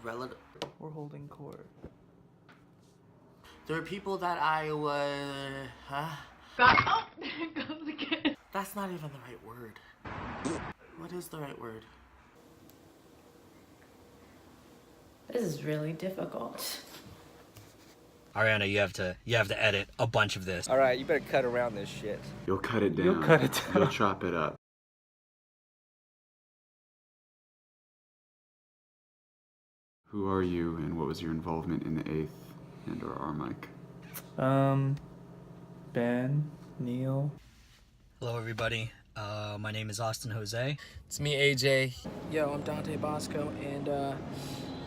Relative. We're holding court. There are people that I would. Oh, there it goes again. That's not even the right word. What is the right word? This is really difficult. Ariana, you have to edit a bunch of this. All right, you better cut around this shit. You'll cut it down. You'll cut it down. You'll chop it up. Who are you, and what was your involvement in the 8th and/or Armike? Ben, Neil. Hello, everybody. My name is Austin Jose. It's me, AJ. Yo, I'm Dante Bosco, and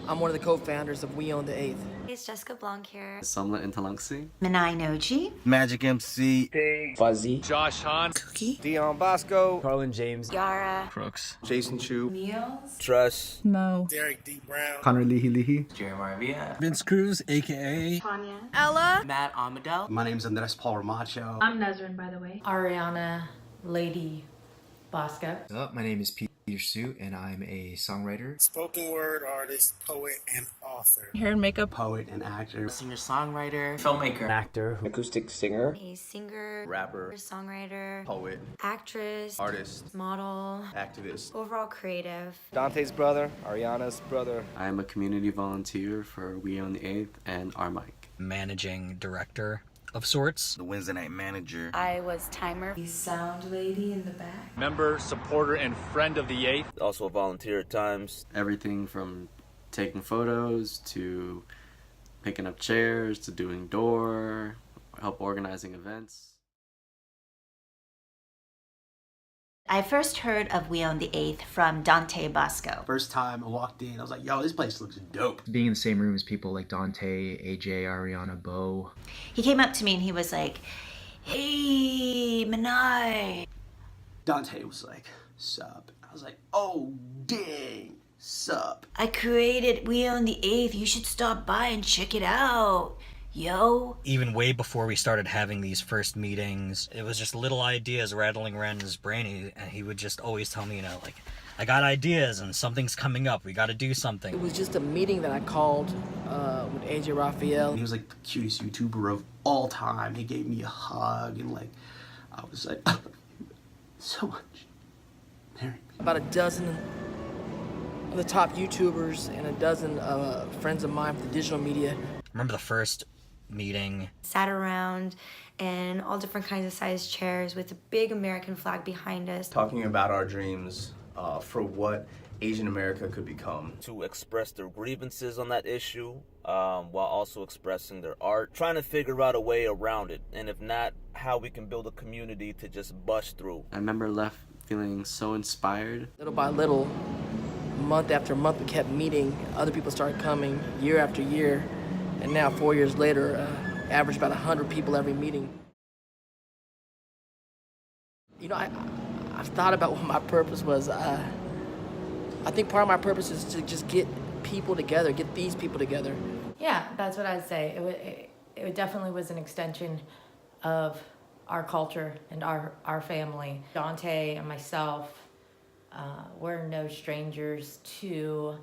I'm one of the co-founders of We Own the 8th. It's Jessica Blanc here. Samla Intalangsi. Minai Noji. Magic MC. Big. Fuzzy. Josh Han. Cookie. Dion Bosco. Carlin James. Yara. Crooks. Jason Chu. Niels. Truss. Mo. Derek D. Brown. Connor Lihi. Jeremiah Villa. Vince Cruz, a.k.a. Tanya. Ella. Matt Amadel. My name's Andres Paul Ramacho. I'm Nazrin, by the way. Ariana Lady Bosco. What's up? My name is Peter Sue, and I'm a songwriter, spoken word artist, poet, and author. Hair and makeup. Poet and actor. Singer-songwriter. Filmmaker. Actor. Acoustic singer. A singer. Rapper. Songwriter. Poet. Actress. Artist. Model. Activist. Overall creative. Dante's brother. Ariana's brother. I am a community volunteer for We Own the 8th and Armike. Managing director of sorts. The Wednesday night manager. I was timer. The sound lady in the back. Member, supporter, and friend of the 8th. Also a volunteer at times. Everything from taking photos to picking up chairs to doing door, help organizing events. I first heard of We Own the 8th from Dante Bosco. First time I walked in, I was like, yo, this place looks dope. being in the same room as people like Dante, AJ, Ariana, Bo. He came up to me and he was like, "Hey, Minai." Dante was like, sup. I was like, oh, dang, sup. I created We Own the 8th. You should stop by and check it out. Yo. Even way before we started having these first meetings, it was just little ideas rattling around in his brain, and he would just always tell me, like, I got ideas and something's coming up. We got to do something. It was just a meeting that I called with AJ Raphael. He was like the cutest YouTuber of all time. He gave me a hug, and like, I was like, so much. Marry me. About a dozen of the top YouTubers and a dozen friends of mine from the digital media. Remember the first meeting? Sat around in all different kinds of sized chairs with a big American flag behind us. Talking about our dreams for what Asian America could become. To express their grievances on that issue while also expressing their art. Trying to figure out a way around it. And if not, how we can build a community to just bust through. I remember left feeling so inspired. Little by little, month after month, we kept meeting. Other people started coming year after year. And now, 4 years later, average about 100 people every meeting. You know, I've thought about what my purpose was. I think part of my purpose is to just get people together, get these people together. Yeah, that's what I'd say. It definitely was an extension of our culture and our family. Dante and myself, we're no strangers to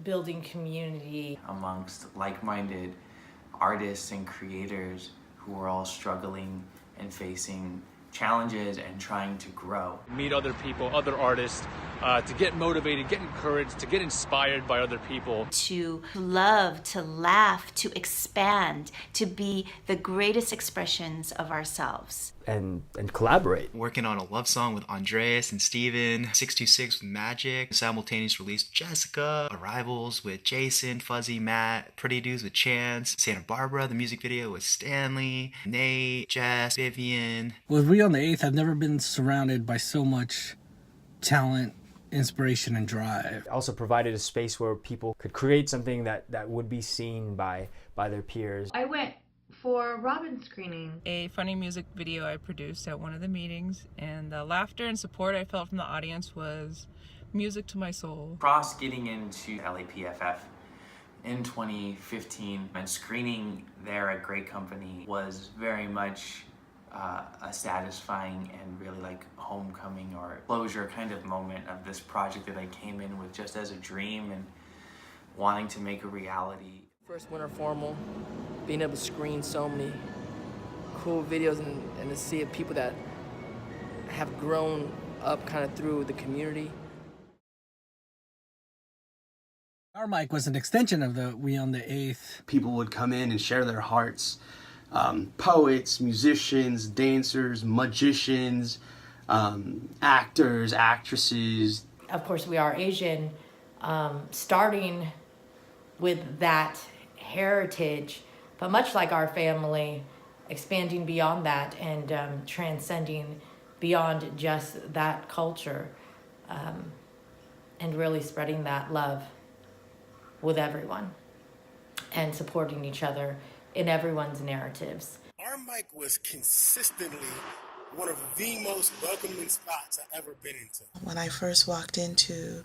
building community amongst like-minded artists and creators who are all struggling and facing challenges and trying to grow. Meet other people, other artists, to get motivated, get encouraged, to get inspired by other people. To love, to laugh, to expand, to be the greatest expressions of ourselves. And collaborate. Working on a love song with Andreas and Steven, 626 with Magic, simultaneous release Jessica, Arrivals with Jason, Fuzzy, Matt, Pretty Dudes with Chance, Santa Barbara, the music video with Stanley, Nate, Jess, Vivian. With We on the 8th, I've never been surrounded by so much talent, inspiration, and drive. Also provided a space where people could create something that would be seen by their peers. I went for Robin screening. A funny music video I produced at one of the meetings, and the laughter and support I felt from the audience was music to my soul. Cross getting into LAPFF in 2015 and screening there at Great Company was very much a satisfying and really like homecoming or closure kind of moment of this project that I came in with just as a dream and wanting to make a reality. First winter formal, being able to screen so many cool videos and to see people that have grown up kind of through the community. Our mic was an extension of the We on the 8th. People would come in and share their hearts. Poets, musicians, dancers, magicians, actors, actresses. Of course, we are Asian, starting with that heritage, but much like our family, expanding beyond that and transcending beyond just that culture, and really spreading that love with everyone and supporting each other in everyone's narratives. Our mic was consistently one of the most welcoming spots I've ever been into. When I first walked into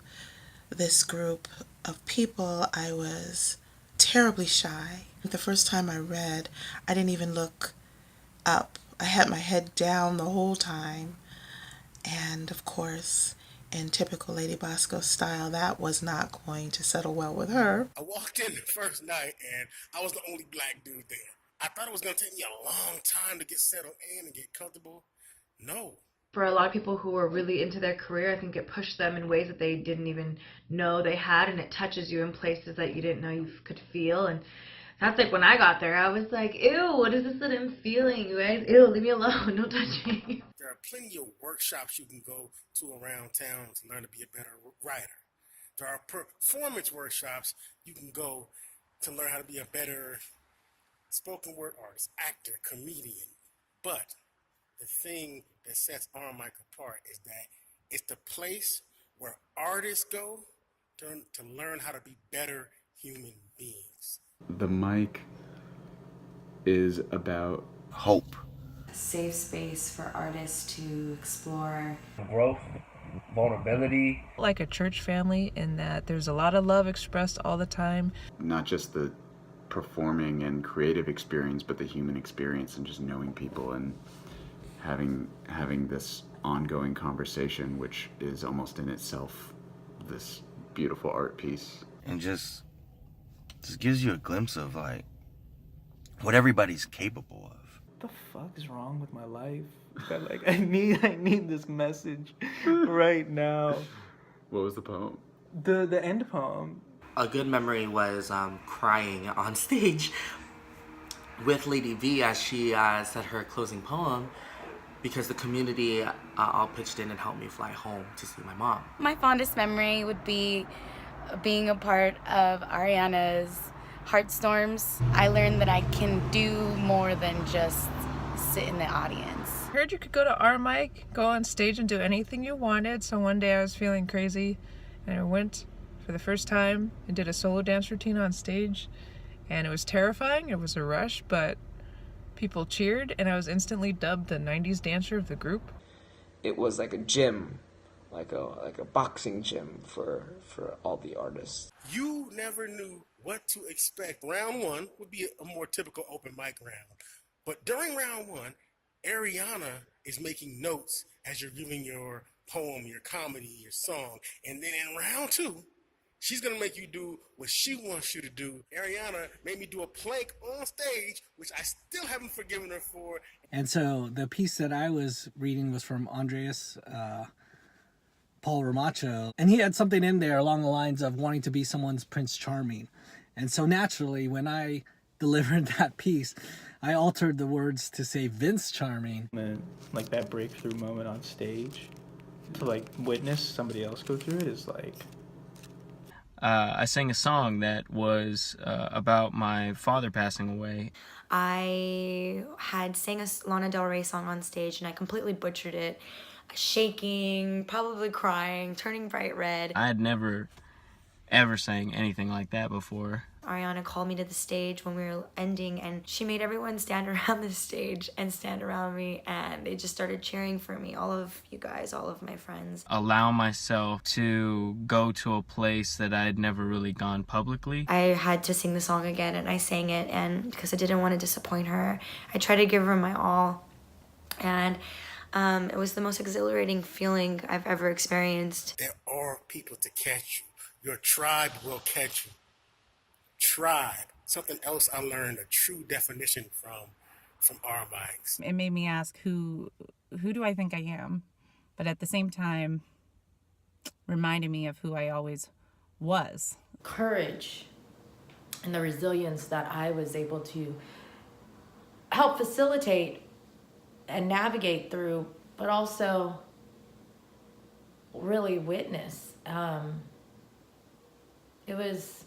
this group of people, I was terribly shy. The first time I read, I didn't even look up. I had my head down the whole time. And of course, in typical Lady Bosco style, that was not going to settle well with her. I walked in the first night and I was the only black dude there. I thought it was going to take me a long time to get settled in and get comfortable. No. For a lot of people who are really into their career, I think it pushed them in ways that they didn't even know they had, and it touches you in places that you didn't know you could feel. And that's like when I got there, I was like, ew, what is this that I'm feeling, you guys? Ew, leave me alone, don't touch me. There are plenty of workshops you can go to around town to learn to be a better writer. There are performance workshops you can go to learn how to be a better spoken word artist, actor, comedian. But the thing that sets Our Mic apart is that it's the place where artists go to learn how to be better human beings. The mic is about hope. A safe space for artists to explore growth, vulnerability. Like a church family in that there's a lot of love expressed all the time. Not just the performing and creative experience, but the human experience and just knowing people and having this ongoing conversation, which is almost in itself this beautiful art piece. And just gives you a glimpse of like what everybody's capable of. What the fuck is wrong with my life? Like I need this message right now. What was the poem? The end poem. A good memory was crying on stage with Lady V as she said her closing poem, because the community all pitched in and helped me fly home to see my mom. My fondest memory would be being a part of Ariana's Heartstorms. I learned that I can do more than just sit in the audience. I heard you could go to Our Mic, go on stage and do anything you wanted, so one day I was feeling crazy and I went for the first time and did a solo dance routine on stage, and it was terrifying, it was a rush, but people cheered and I was instantly dubbed the 90s dancer of the group. It was like a gym, like a boxing gym for all the artists. You never knew what to expect. Round one would be a more typical open mic round. But during round one, Ariana is making notes as you're giving your poem, your comedy, your song. And then in round two, she's going to make you do what she wants you to do. Ariana made me do a plank on stage, which I still haven't forgiven her for. And so the piece that I was reading was from Andreas Paul Ramacho. And he had something in there along the lines of wanting to be someone's Prince Charming. And so naturally, when I delivered that piece, I altered the words to say Vince Charming. And like that breakthrough moment on stage, to like witness somebody else go through it is like... I sang a song that was about my father passing away. I had sang a Lana Del Rey song on stage and I completely butchered it. Shaking, probably crying, turning bright red. I had never ever sang anything like that before. Ariana called me to the stage when we were ending and she made everyone stand around the stage and stand around me, and they just started cheering for me, all of you guys, all of my friends. Allow myself to go to a place that I had never really gone publicly. I had to sing the song again and I sang it, and because I didn't want to disappoint her, I tried to give her my all. And it was the most exhilarating feeling I've ever experienced. There are people to catch you. Your tribe will catch you. Tribe. Something else I learned, a true definition from our mics. It made me ask who do I think I am, but at the same time reminded me of who I always was. Courage and the resilience that I was able to help facilitate and navigate through, but also really witness. It was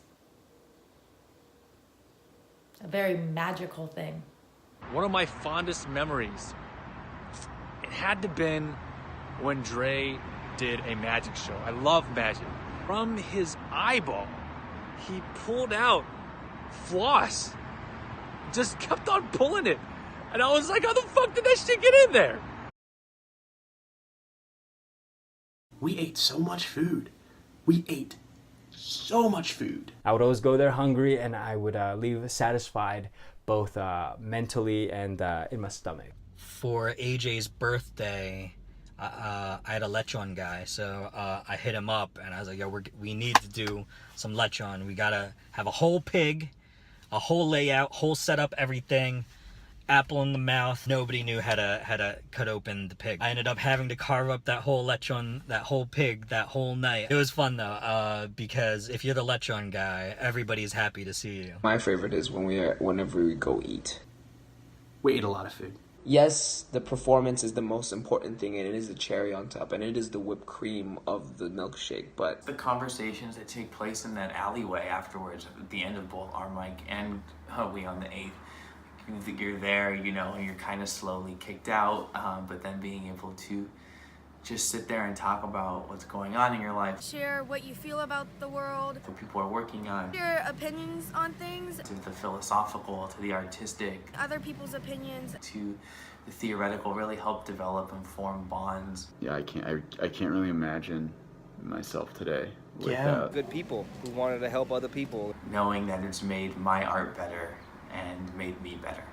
a very magical thing. One of my fondest memories, it had to been when Dre did a magic show. I love magic. From his eyeball, he pulled out floss. Just kept on pulling it. And I was like, how the fuck did that shit get in there? We ate so much food. We ate so much food. I would always go there hungry, and I would leave satisfied, both mentally and in my stomach. For AJ's birthday, I had a lechon guy, so I hit him up, and I was like, yo, we need to do some lechon. We gotta have a whole pig, a whole layout, whole setup, everything. Apple in the mouth. Nobody knew how to cut open the pig. I ended up having to carve up that whole lechon, that whole pig, that whole night. It was fun though, because if you're the lechon guy, everybody's happy to see you. My favorite is whenever we go eat. We ate a lot of food. Yes, the performance is the most important thing, and it is the cherry on top, and it is the whipped cream of the milkshake, but the conversations that take place in that alleyway afterwards, at the end of both our mic and We on the 8th, you're there, you know, and you're kind of slowly kicked out, but then being able to just sit there and talk about what's going on in your life. Share what you feel about the world. What people are working on. Share opinions on things. To the philosophical, to the artistic. Other people's opinions. To the theoretical, really help develop and form bonds. Yeah, I can't really imagine myself today without good people who wanted to help other people. Knowing that it's made my art better and made me better.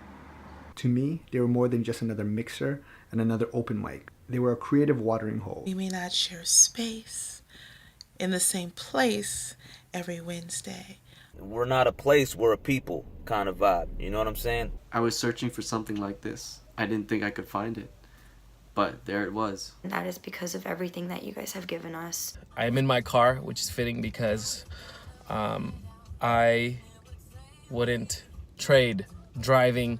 To me, they were more than just another mixer and another open mic. They were a creative watering hole. We may not share space in the same place every Wednesday. We're not a place, we're a people kind of vibe. You know what I'm saying? I was searching for something like this. I didn't think I could find it, but there it was. And that is because of everything that you guys have given us. I'm in my car, which is fitting because I wouldn't trade driving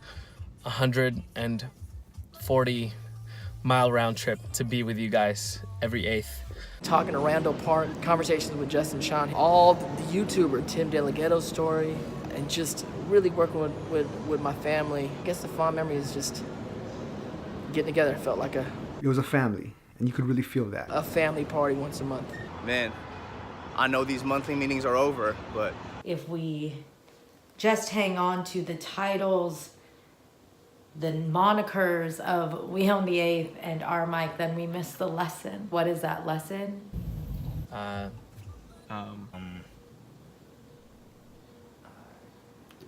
140-mile round trip to be with you guys every 8th. Talking to Randall Park, conversations with Justin Sean, all the YouTuber Tim DeLaGhetto's story, and just really working with my family. I guess the fond memory is just getting together. It felt like It was a family, and you could really feel that. a family party once a month. Man, I know these monthly meetings are over, but If we just hang on to the titles, the monikers of We Own the 8th and Our Mic, then we miss the lesson. What is that lesson? It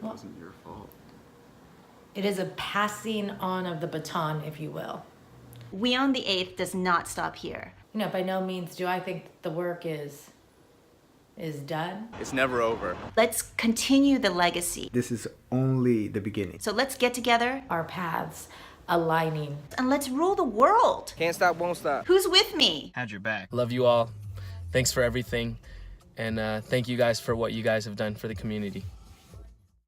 wasn't your fault. It is a passing on of the baton, if you will. We Own the 8th does not stop here. You know, by no means do I think the work is done. it's never over. Let's continue the legacy. This is only the beginning. So let's get together. Our paths aligning. And let's rule the world. Can't stop, won't stop. Who's with me? Had your back. Love you all. Thanks for everything. And thank you guys for what you guys have done for the community.